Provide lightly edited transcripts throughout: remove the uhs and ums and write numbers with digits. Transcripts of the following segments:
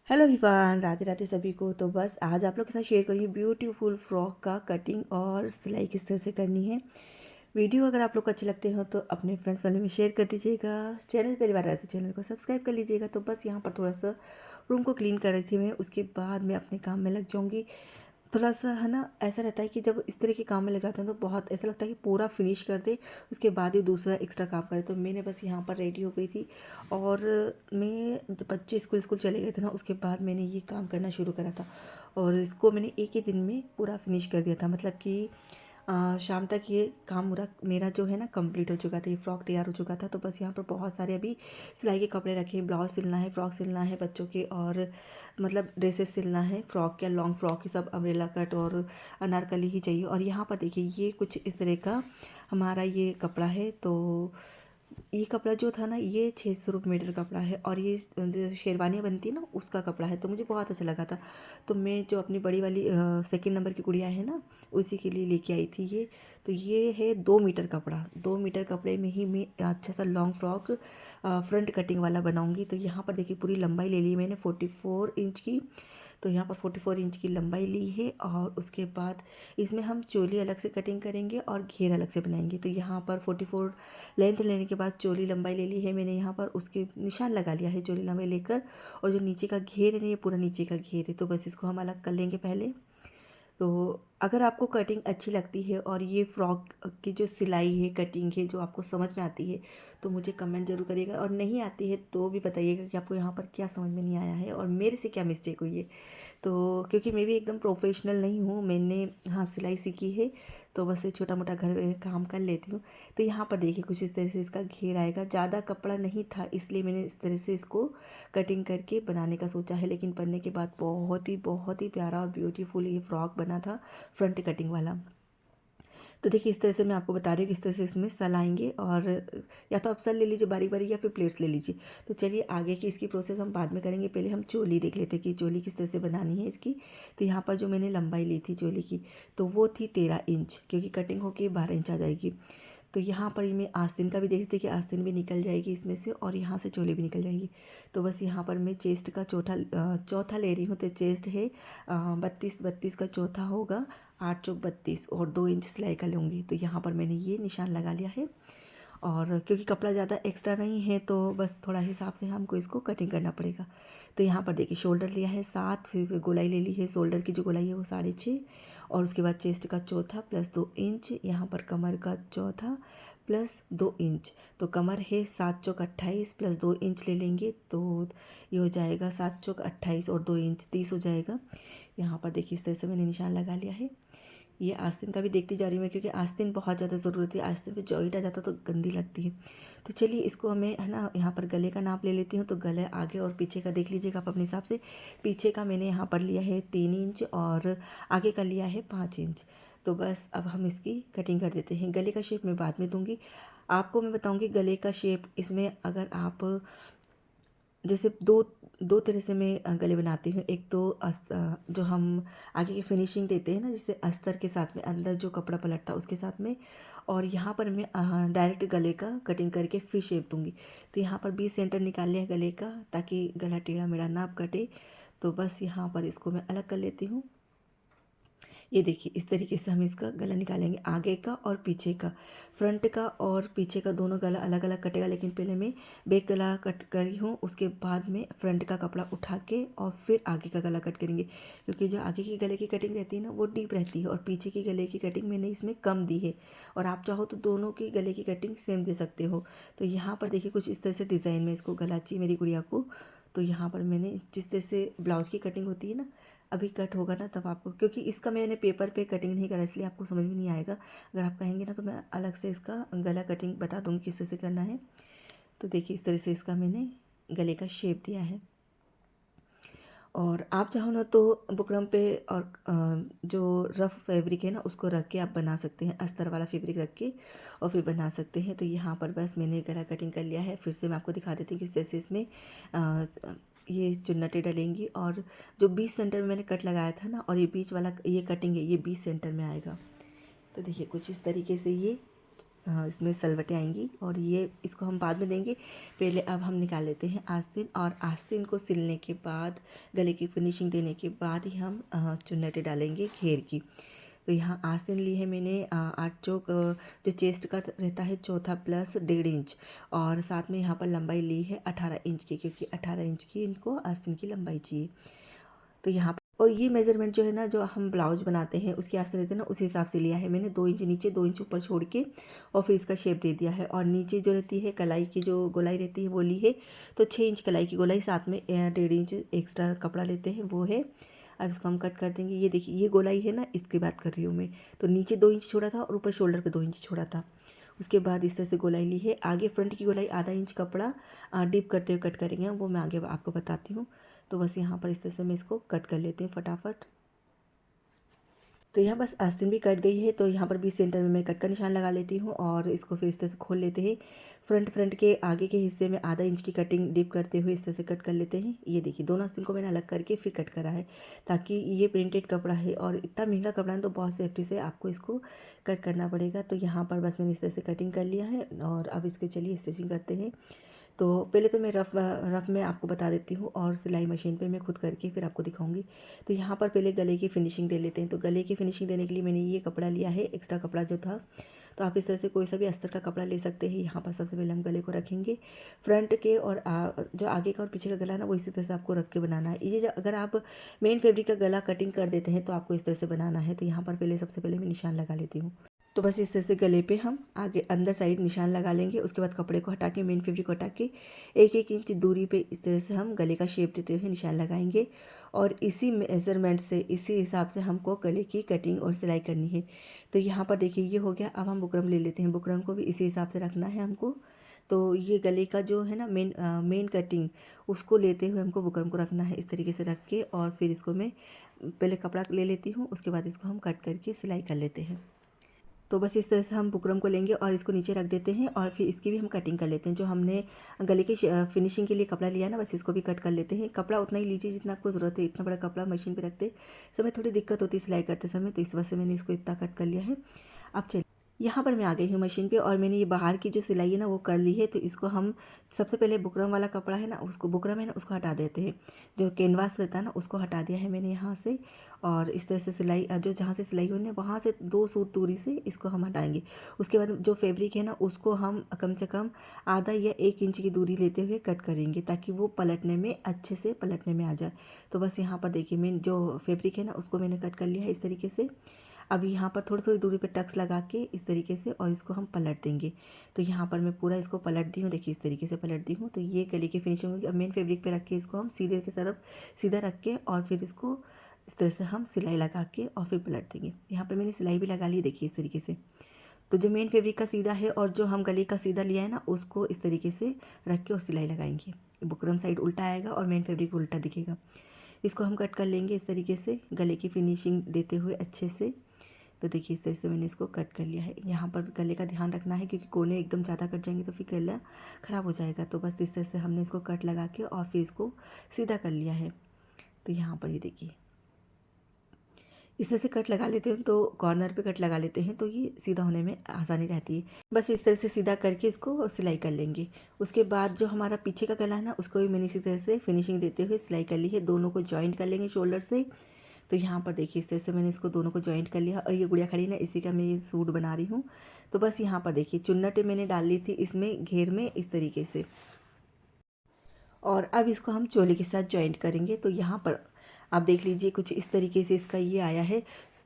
Hello everyone, Radhe Radhe सभी को। तो बस आज आप लोग के साथ शेयर करूँगी ब्यूटीफुल फ्रॉक का कटिंग और सिलाई किस तरह से करनी है। वीडियो अगर आप लोग को अच्छे लगते हो तो अपने फ्रेंड्स वाले में शेयर कर दीजिएगा। चैनल पहली बार आए तो चैनल को सब्सक्राइब कर लीजिएगा। तो बस यहाँ पर थोड़ा सा रूम को क्लीन कर रही थी मैं, उसके बाद मैं अपने काम में लग जाऊँगी। थोड़ा सा है ना, ऐसा रहता है कि जब इस तरह के काम में लग जाते हैं तो बहुत ऐसा लगता है कि पूरा फिनिश कर दे, उसके बाद ही दूसरा एक्स्ट्रा काम करे। तो मैंने बस यहाँ पर रेडी हो गई थी और मैं जब बच्चे स्कूल स्कूल चले गए थे ना, उसके बाद मैंने ये काम करना शुरू करा था और इसको मैंने एक ही दिन में पूरा फिनिश कर दिया था। मतलब कि शाम तक ये काम मेरा मेरा जो है ना कंप्लीट हो चुका था, ये फ्रॉक तैयार हो चुका था। तो बस यहाँ पर बहुत सारे अभी सिलाई के कपड़े रखे हैं, ब्लाउज सिलना है, फ्रॉक सिलना है बच्चों के, और मतलब ड्रेसेस सिलना है, फ्रॉक या लॉन्ग फ्रॉक ही सब, अम्ब्रेला कट और अनारकली ही चाहिए। और यहाँ पर देखिए ये कुछ इस तरह का हमारा ये कपड़ा है। तो ये कपड़ा जो था ना, ये 600 रुपये मीटर कपड़ा है और ये जो शेरवानियाँ बनती है ना उसका कपड़ा है। तो मुझे बहुत अच्छा लगा था। तो मैं जो अपनी बड़ी वाली सेकंड नंबर की गुड़िया है ना, उसी के लिए लेके आई थी ये। तो ये है 2 मीटर कपड़ा, 2 मीटर कपड़े में ही मैं अच्छा सा लॉन्ग फ्रॉक फ्रंट कटिंग वाला बनाऊंगी। तो यहाँ पर देखिए पूरी लंबाई ले ली मैंने 44 इंच की। तो यहाँ पर 44 इंच की लंबाई ली है और उसके बाद इसमें हम चोली अलग से कटिंग करेंगे और घेर अलग से बनाएंगे। तो यहाँ पर 44 लेंथ लेने के बाद चोली लंबाई ले ली है मैंने, यहाँ पर उसके निशान लगा लिया है चोली लंबाई लेकर। और जो नीचे का घेर है ना, ये पूरा नीचे का घेर है। तो बस इसको हम अलग कर लेंगे पहले। तो अगर आपको कटिंग अच्छी लगती है और ये फ्रॉक की जो सिलाई है, कटिंग है, जो आपको समझ में आती है तो मुझे कमेंट जरूर करिएगा, और नहीं आती है तो भी बताइएगा कि आपको यहाँ पर क्या समझ में नहीं आया है और मेरे से क्या मिस्टेक हुई है। तो क्योंकि मैं भी एकदम प्रोफेशनल नहीं हूँ, मैंने हाँ सिलाई सीखी है, तो बस ये छोटा मोटा घर में काम कर लेती हूँ। तो यहाँ पर देखिए कुछ इस तरह से इसका घेर आएगा। ज़्यादा कपड़ा नहीं था इसलिए मैंने इस तरह से इसको कटिंग करके बनाने का सोचा है, लेकिन बनने के बाद बहुत ही प्यारा और ब्यूटीफुल ये फ्रॉक बना था, फ्रंट कटिंग वाला। तो देखिए इस तरह से मैं आपको बता रही हूँ किस तरह से इसमें सलाएंगे, और या तो आप सल ले लीजिए बारीक बारीक या फिर प्लेट्स ले लीजिए। तो चलिए आगे की इसकी प्रोसेस हम बाद में करेंगे, पहले हम चोली देख लेते हैं कि चोली किस तरह से बनानी है इसकी। तो यहाँ पर जो मैंने लंबाई ली थी चोली की, तो वो थी 13 इंच, क्योंकि कटिंग होके 12 इंच आ जाएगी। तो यहाँ पर मैं आस्तीन का भी देख रही थी कि आस्तीन भी निकल जाएगी इसमें से, और यहाँ से चोली भी निकल जाएगी। तो बस यहाँ पर मैं चेस्ट का चौथा ले रही हूँ। तो चेस्ट है 32 का चौथा होगा, 8 चौक 32, और 2 इंच सिलाई का लूँगी। तो यहाँ पर मैंने ये निशान लगा लिया है, और क्योंकि कपड़ा ज़्यादा एक्स्ट्रा नहीं है तो बस थोड़ा हिसाब से हमको इसको कटिंग करना पड़ेगा। तो यहाँ पर देखिए शोल्डर लिया है 7, फिर गोलाई ले ली है, शोल्डर की जो गोलाई है वो 6.5, और उसके बाद चेस्ट का चौथा प्लस 2 इंच, यहाँ पर कमर का चौथा प्लस 2 इंच। तो कमर है 7 चौक 28 प्लस 2 इंच ले लेंगे, तो ये हो जाएगा 7 चौक 28 और 2 इंच 30 हो जाएगा। यहाँ पर देखिए इस तरह से मैंने निशान लगा लिया है। ये आस्तीन का भी देखती जा रही हूँ मैं, क्योंकि आस्तीन बहुत ज़्यादा ज़रूरत है, आस्तीन पे जॉइंट आ जाता तो गंदी लगती है। तो चलिए इसको हमें है ना, यहाँ पर गले का नाप ले लेती हूँ। तो गले आगे और पीछे का देख लीजिएगा आप अपने हिसाब से। पीछे का मैंने यहाँ पर लिया है 3 इंच और आगे का लिया है 5 इंच। तो बस अब हम इसकी कटिंग कर देते हैं। गले का शेप मैं बाद में दूँगी आपको, मैं बताऊँगी गले का शेप। इसमें अगर आप जैसे दो दो तरह से मैं गले बनाती हूँ। एक तो जो हम आगे की फिनिशिंग देते हैं ना, जैसे अस्तर के साथ में अंदर जो कपड़ा पलटता है उसके साथ में, और यहाँ पर मैं डायरेक्ट गले का कटिंग करके फिर शेप दूँगी। तो यहाँ पर 20 सेंटर निकाल लिया है गले का, ताकि गला टेढ़ा मेढ़ा ना कटे। तो बस यहाँ पर इसको मैं अलग कर लेती हूँ। ये देखिए इस तरीके से हम इसका गला निकालेंगे, आगे का और पीछे का, फ्रंट का और पीछे का दोनों गला अलग अलग कटेगा। लेकिन पहले मैं बैक गला कट करी हूँ, उसके बाद में फ्रंट का कपड़ा उठा के और फिर आगे का गला कट करेंगे, क्योंकि जो आगे की गले की कटिंग रहती है ना वो डीप रहती है, और पीछे की गले की कटिंग मैंने इसमें कम दी है। और आप चाहो तो दोनों की गले की कटिंग सेम दे सकते हो। तो यहाँ पर देखिए कुछ इस तरह से डिज़ाइन में इसको गला चाहिए मेरी गुड़िया को। तो यहाँ पर मैंने जिस तरह से ब्लाउज़ की कटिंग होती है ना, अभी कट होगा ना तब आपको, क्योंकि इसका मैंने पेपर पे कटिंग नहीं करा इसलिए आपको समझ में नहीं आएगा। अगर आप कहेंगे ना तो मैं अलग से इसका गला कटिंग बता दूँगी किस तरह से करना है। तो देखिए इस तरह से इसका मैंने गले का शेप दिया है। और आप चाहो ना तो बुकरम पे और जो रफ़ फैब्रिक है ना उसको रख के आप बना सकते हैं, अस्तर वाला फैब्रिक रख के और फिर बना सकते हैं। तो यहाँ पर बस मैंने गला कटिंग कर लिया है। फिर से मैं आपको दिखा देती हूँ किस तरह से इसमें ये चुन्नटें डलेंगी। और जो 20 सेंटर में मैंने कट लगाया था ना, और ये बीच वाला ये कटिंग है, ये 20 सेंटर में आएगा। तो देखिए कुछ इस तरीके से ये इसमें सलवटें आएंगी और ये इसको हम बाद में देंगे। पहले अब हम निकाल लेते हैं आस्तीन, और आस्तीन को सिलने के बाद, गले की फिनिशिंग देने के बाद ही हम चुन्नटें डालेंगे घेर की। तो यहाँ आस्तीन ली है मैंने 8 चौक, जो चेस्ट का रहता है चौथा प्लस 1.5 इंच, और साथ में यहाँ पर लंबाई ली है 18 इंच की, क्योंकि 18 इंच की इनको आस्तीन की लंबाई चाहिए। तो यहाँ पर, और ये मेज़रमेंट जो है ना, जो हम ब्लाउज बनाते हैं उसके आस्तीन रहते हैं ना, उस हिसाब से लिया है मैंने। 2 इंच नीचे 2 इंच ऊपर छोड़ के और फिर इसका शेप दे दिया है। और नीचे जो रहती है कलाई की जो गोलाई रहती है वो ली है, तो 6 इंच कलाई की गोलाई, साथ में 1.5 इंच एक्स्ट्रा कपड़ा लेते हैं वो है। अब इसको हम कट कर देंगे। ये देखिए ये गोलाई है ना, इसकी बात कर रही हूँ मैं। तो नीचे 2 इंच छोड़ा था और ऊपर शोल्डर पे 2 इंच छोड़ा था। उसके बाद इस तरह से गोलाई ली है। आगे फ्रंट की गोलाई आधा इंच कपड़ा डिप करते हुए कट करेंगे, वो मैं आगे आपको बताती हूँ। तो बस यहाँ पर इस तरह से मैं इसको कट कर लेती हूँ फटाफट। तो यहाँ बस आस्तीन भी कट गई है, तो यहाँ पर भी सेंटर में मैं कट का निशान लगा लेती हूँ और इसको फिर इस तरह से खोल लेते हैं। फ्रंट के आगे के हिस्से में आधा इंच की कटिंग डिप करते हुए इस तरह से कट कर लेते हैं। ये देखिए दोनों आस्तीन को मैंने अलग करके फिर कट करा है, ताकि ये प्रिंटेड कपड़ा है और इतना महंगा कपड़ा है, तो बहुत सेफ्टी से आपको इसको कट करना पड़ेगा। तो यहाँ पर बस मैंने इस तरह से कटिंग कर लिया है और अब इसके चलिए स्टिचिंग करते हैं। तो पहले तो मैं रफ़ में आपको बता देती हूँ, और सिलाई मशीन पे मैं खुद करके फिर आपको दिखाऊंगी। तो यहाँ पर पहले गले की फिनिशिंग दे लेते हैं। तो गले की फिनिशिंग देने के लिए मैंने ये कपड़ा लिया है, एक्स्ट्रा कपड़ा जो था। तो आप इस तरह से कोई सा भी अस्तर का कपड़ा ले सकते हैं। यहाँ पर सबसे पहले हम गले को रखेंगे। फ्रंट के और जो आगे का और पीछे का गला है ना, वो इसी तरह से आपको रख के बनाना है। ये अगर आप मेन फैब्रिक का गला कटिंग कर देते हैं तो आपको इस तरह से बनाना है। तो यहाँ पर पहले सबसे पहले मैं निशान लगा लेती हूँ। तो बस इस तरह से गले पे हम आगे अंदर साइड निशान लगा लेंगे। उसके बाद कपड़े को हटा के, मेन फैब्रिक को हटा के 1-1 इंच दूरी पे इस तरह से हम गले का शेप देते हुए निशान लगाएंगे। और इसी मेज़रमेंट से, इसी हिसाब से हमको गले की कटिंग और सिलाई करनी है। तो यहाँ पर देखिए ये हो गया। अब हम बुकरम ले लेते हैं। बुकरम को भी इसी हिसाब से रखना है हमको। तो ये गले का जो है ना मेन कटिंग, उसको लेते हुए हमको बुकरम को रखना है इस तरीके से रख के। और फिर इसको मैं पहले कपड़ा ले लेती हूँ, उसके बाद इसको हम कट करके सिलाई कर लेते हैं। तो बस इस तरह से हम बुकरम को लेंगे और इसको नीचे रख देते हैं, और फिर इसकी भी हम कटिंग कर लेते हैं। जो हमने गले की फिनिशिंग के लिए कपड़ा लिया ना, बस इसको भी कट कर लेते हैं। कपड़ा उतना ही लीजिए जितना आपको ज़रूरत है। इतना बड़ा कपड़ा मशीन पे रखते समय थोड़ी दिक्कत होती है सिलाई करते समय, तो इस वजह से मैंने इसको इतना कट कर लिया है। अब चलिए यहाँ पर मैं आ गई हूँ मशीन पे, और मैंने ये बाहर की जो सिलाई है ना वो कर ली है। तो इसको हम सबसे पहले बुकरम वाला कपड़ा है ना, उसको बुकरम है ना उसको हटा देते हैं। जो कैनवास रहता है ना उसको हटा दिया है मैंने यहाँ से। और इस तरह से सिलाई, जो जहाँ से सिलाई होनी है वहाँ से 2 सूत दूरी से इसको हम हटाएंगे। उसके बाद जो फैब्रिक है ना उसको हम कम से कम आधा या 1 इंच की दूरी लेते हुए कट करेंगे, ताकि वो पलटने में अच्छे से पलटने में आ जाए। तो बस यहाँ पर देखिए मैं जो फैब्रिक है ना उसको मैंने कट कर लिया है इस तरीके से। अब यहाँ पर थोड़ी थोड़ी दूरी पे टक्स लगा के इस तरीके से, और इसको हम पलट देंगे। तो यहाँ पर मैं पूरा इसको पलट दी हूँ, देखिए इस तरीके से पलट दी हूँ। तो ये गले की फिनिशिंग होगी। अब मेन फैब्रिक पे रख के इसको हम सीधे की तरफ सीधा रख के, और फिर इसको इस तरह से हम सिलाई लगा के और फिर पलट देंगे। यहाँ पर मैंने सिलाई भी लगा ली, देखिए इस तरीके से। तो जो मेन फैब्रिक का सीधा है और जो हम गले का सीधा लिया है ना, उसको इस तरीके से रख के और सिलाई लगाएंगे। बुकरम साइड उल्टा आएगा और मेन फैब्रिक उल्टा दिखेगा। इसको हम कट कर लेंगे इस तरीके से, गले की फिनिशिंग देते हुए अच्छे से। तो देखिए इस तरह से मैंने इसको कट कर लिया है। यहाँ पर गले का ध्यान रखना है, क्योंकि कोने एकदम ज़्यादा कट जाएंगे तो फिर गला ख़राब हो जाएगा। तो बस इस तरह से हमने इसको कट लगा के और फिर इसको सीधा कर लिया है। तो यहाँ पर ये देखिए इस तरह से कट लगा लेते हैं, तो कॉर्नर पे कट लगा लेते हैं, तो ये सीधा होने में आसानी रहती है। बस इस तरह से सीधा करके इसको सिलाई कर लेंगे। उसके बाद जो हमारा पीछे का गला है ना, उसको भी मैंने इसी तरह से फिनिशिंग देते हुए सिलाई कर ली है। दोनों को जॉइंट कर लेंगे शोल्डर से। तो यहाँ पर देखिए इस तरह से मैंने इसको दोनों को जॉइंट कर लिया, और ये गुड़िया खड़ी ना, इसी का मैं ये सूट बना रही हूँ। तो बस यहाँ पर देखिए चुन्नटें मैंने डाल ली थी इसमें घेर में इस तरीके से, और अब इसको हम चोली के साथ जॉइंट करेंगे। तो यहाँ पर आप देख लीजिए कुछ इस तरीके से इसका ये आया है।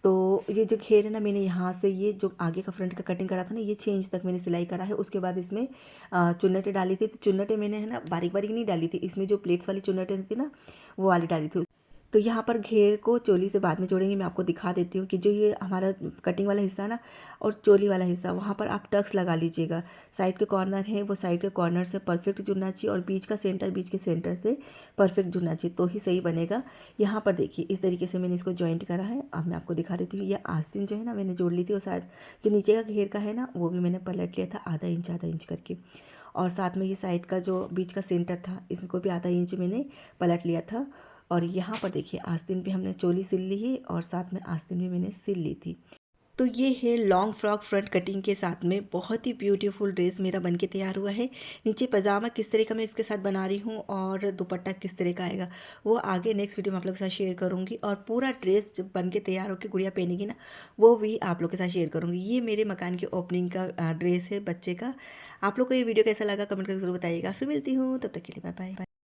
तो ये जो घेर है ना, मैंने यहाँ से ये जो आगे का फ्रंट का कटिंग करा था ना, ये 6 इंच तक मैंने सिलाई करा है। उसके बाद इसमें चुन्नटें डाली थी। तो चुन्नटें मैंने है ना बारीक बारीक नहीं डाली थी, इसमें जो प्लेट्स वाली चुन्नटें थी ना वो वाली डाली थी। तो यहाँ पर घेर को चोली से बाद में जोड़ेंगे। मैं आपको दिखा देती हूँ कि जो ये हमारा कटिंग वाला हिस्सा है ना और चोली वाला हिस्सा, वहाँ पर आप टक्स लगा लीजिएगा। साइड के कॉर्नर है, वो साइड के कॉर्नर से परफेक्ट जुड़ना चाहिए, और बीच के सेंटर से परफेक्ट जुड़ना चाहिए, तो ही सही बनेगा। यहाँ पर देखिए इस तरीके से मैंने इसको जॉइंट करा है। अब मैं आपको दिखा देती हूँ। ये आस्तीन जो है ना मैंने जोड़ ली थी, और साइड जो नीचे का घेर का है ना वो भी मैंने पलट लिया था आधा इंच करके। और साथ में ये साइड का जो बीच का सेंटर था, इसको भी आधा इंच मैंने पलट लिया था। और यहाँ पर देखिए आस्तीन पे हमने चोली सिल ली है, और साथ में आस्तीन भी मैंने सिल ली थी। तो ये है लॉन्ग फ्रॉक फ्रंट कटिंग के साथ में बहुत ही ब्यूटीफुल ड्रेस मेरा बनके तैयार हुआ है। नीचे पजामा किस तरह का मैं इसके साथ बना रही हूँ और दुपट्टा किस तरह का आएगा वो आगे नेक्स्ट वीडियो में आप लोग के साथ शेयर करूँगी। और पूरा ड्रेस जब बन के तैयार होकर गुड़िया पहनेगी ना, वो भी आप लोग के साथ शेयर करूँगी। ये मेरे मकान के ओपनिंग का ड्रेस है बच्चे का। आप लोग को ये वीडियो कैसा लगा कमेंट करके ज़रूर बताइएगा। फिर मिलती हूँ, तब तक के लिए बाय बाय।